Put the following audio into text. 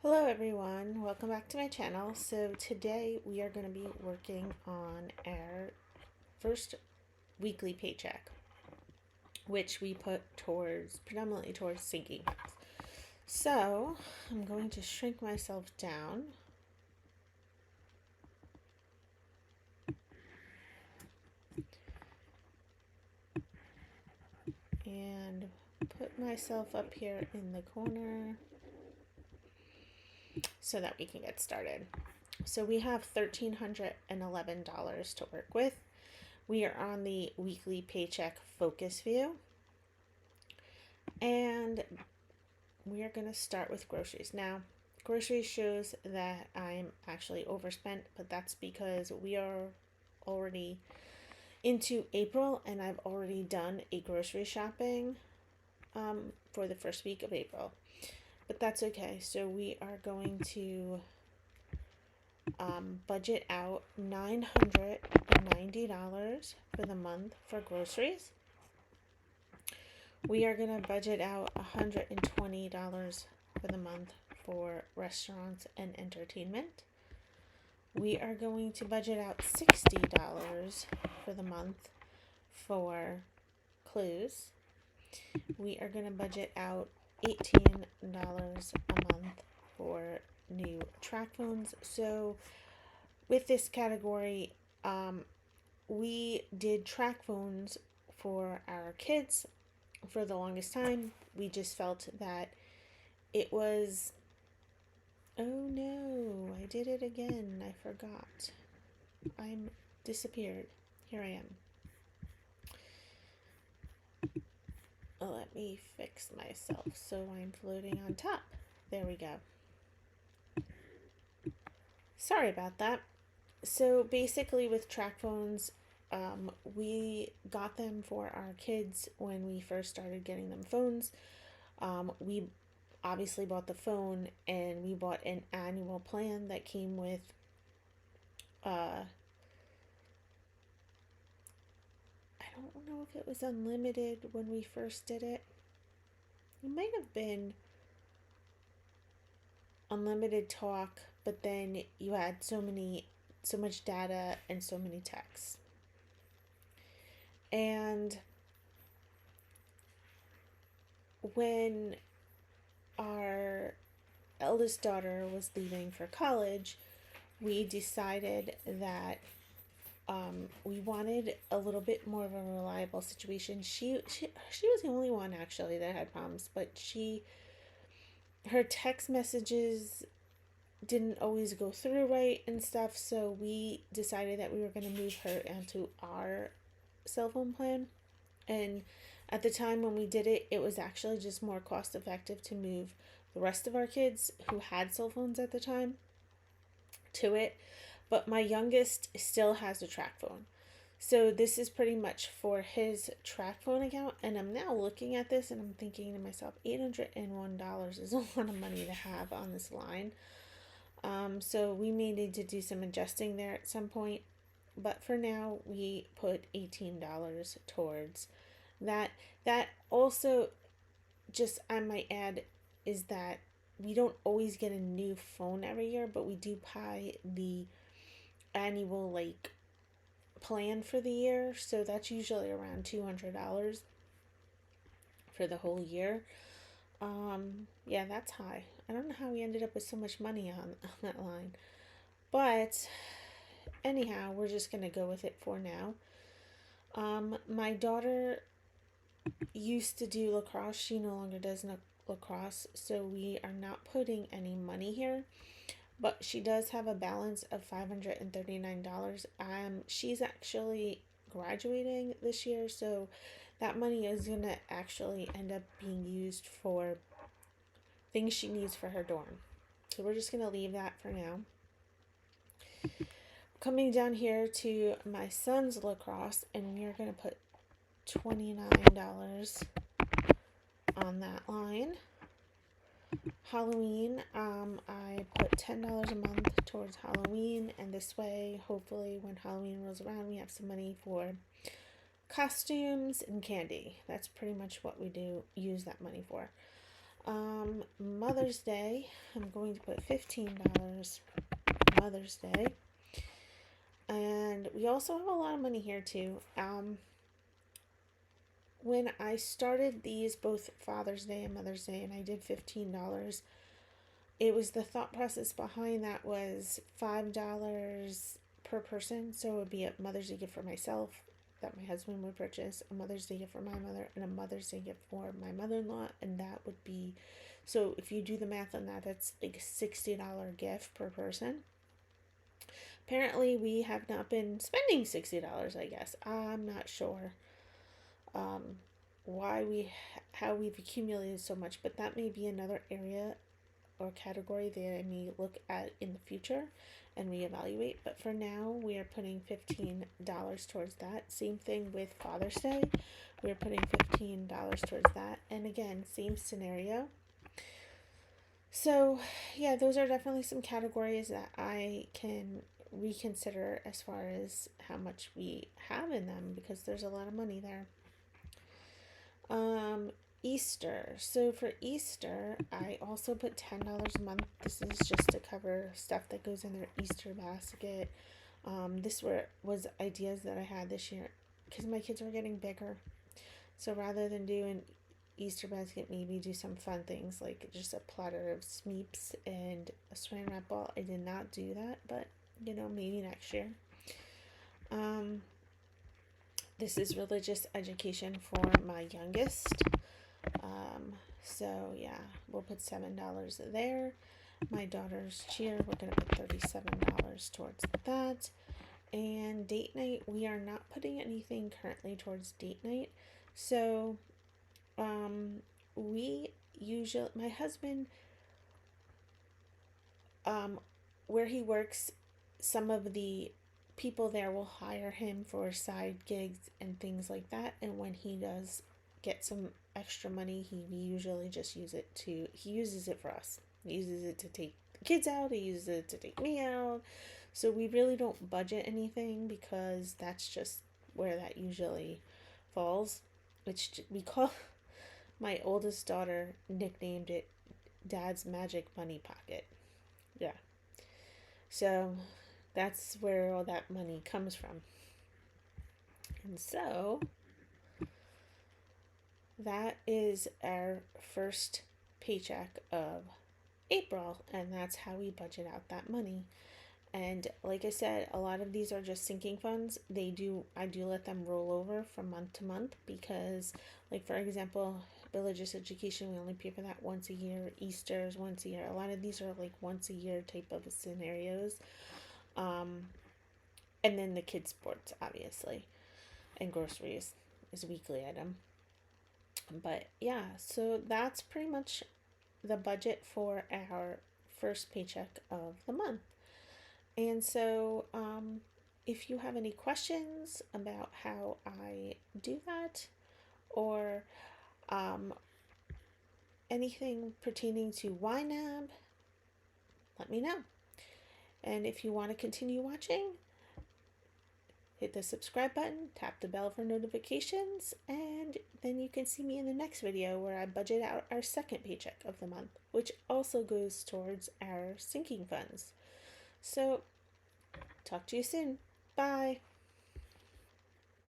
Hello everyone, welcome back to my channel. So today we are going to be working on our first weekly paycheck, which we put predominantly towards sinking. So I'm going to shrink myself down and put myself up here in the corner so that we can get started. So we have $1,311 to work with. We are on the weekly paycheck focus view, and we are going to start with groceries. Now, groceries shows that I'm actually overspent, but that's because we are already into April and I've already done a grocery shopping for the first week of April. But that's okay. So we are going to budget out $990 for the month for groceries. We are going to budget out $120 for the month for restaurants and entertainment. We are going to budget out $60 for the month for clothes. We are going to budget out $18 a month for new track phones. So with this category, we did track phones for our kids for the longest time. We just felt that it was, oh no, I did it again. I forgot. I'm disappeared. Here I am. Let me fix myself so I'm floating on top. There we go. Sorry about that. So basically with track phones, we got them for our kids when we first started getting them phones. We obviously bought the phone and we bought an annual plan that came with I don't know if it was unlimited when we first did it. It might have been unlimited talk, but then you had so much data and so many texts. And when our eldest daughter was leaving for college, we decided that we wanted a little bit more of a reliable situation. She was the only one actually that had problems, but her text messages didn't always go through right and stuff, so we decided that we were going to move her into our cell phone plan. And at the time when we did it, it was actually just more cost effective to move the rest of our kids who had cell phones at the time to it. But my youngest still has a track phone. So this is pretty much for his track phone account. And I'm now looking at this and I'm thinking to myself, $801 is a lot of money to have on this line. So we may need to do some adjusting there at some point. But for now, we put $18 towards that. That also, just I might add, is that we don't always get a new phone every year, but we do buy the annual plan for the year. So that's usually around $200 for the whole year. Yeah, that's high. I don't know how we ended up with so much money on that line. But anyhow, we're just going to go with it for now. My daughter used to do lacrosse. She no longer does lacrosse, so we are not putting any money here. But she does have a balance of $539. She's actually graduating this year, so that money is going to actually end up being used for things she needs for her dorm. So we're just going to leave that for now. Coming down here to my son's lacrosse, and we are going to put $29 on that line. Halloween, I put $10 a month towards Halloween, and this way, hopefully, when Halloween rolls around, we have some money for costumes and candy. That's pretty much what we use that money for. Mother's Day, I'm going to put $15 Mother's Day. And we also have a lot of money here too. When I started these, both Father's Day and Mother's Day, and I did $15, it was the thought process behind that was $5 per person. So it would be a Mother's Day gift for myself that my husband would purchase, a Mother's Day gift for my mother, and a Mother's Day gift for my mother-in-law. And that would be, so if you do the math on that, that's like a $60 gift per person. Apparently, we have not been spending $60, I guess. I'm not sure why how we've accumulated so much, but that may be another area or category that I may look at in the future and reevaluate. But for now, we are putting $15 towards that. Same thing with Father's Day. We're putting $15 towards that. And again, same scenario. So, yeah, those are definitely some categories that I can reconsider as far as how much we have in them, because there's a lot of money there. Easter. So for Easter, I also put $10 a month. This is just to cover stuff that goes in their Easter basket. This was ideas that I had this year because my kids were getting bigger. So rather than doing Easter basket, maybe do some fun things like just a platter of Smeeps and a saran wrap ball. I did not do that, but maybe next year. This is religious education for my youngest. So yeah, we'll put $7 there. My daughter's cheer, we're gonna put $37 towards that. And date night, we are not putting anything currently towards date night. So we usually, my husband, where he works, some of the people there will hire him for side gigs and things like that. And when he does get some extra money, he usually just he uses it for us. He uses it to take the kids out, he uses it to take me out. So we really don't budget anything because that's just where that usually falls. Which we call, my oldest daughter nicknamed it Dad's Magic Money Pocket. Yeah. So that's where all that money comes from. And so that is our first paycheck of April, and that's how we budget out that money. And like I said, a lot of these are just sinking funds. I do let them roll over from month to month because, like, for example, religious education, we only pay for that once a year. Easter's once a year. A lot of these are like once a year type of scenarios. And then the kids' sports, obviously, and groceries is a weekly item. But yeah, so that's pretty much the budget for our first paycheck of the month. And so, if you have any questions about how I do that, or anything pertaining to YNAB, let me know. And if you want to continue watching, hit the subscribe button, tap the bell for notifications, and then you can see me in the next video where I budget out our second paycheck of the month, which also goes towards our sinking funds. So, talk to you soon. Bye.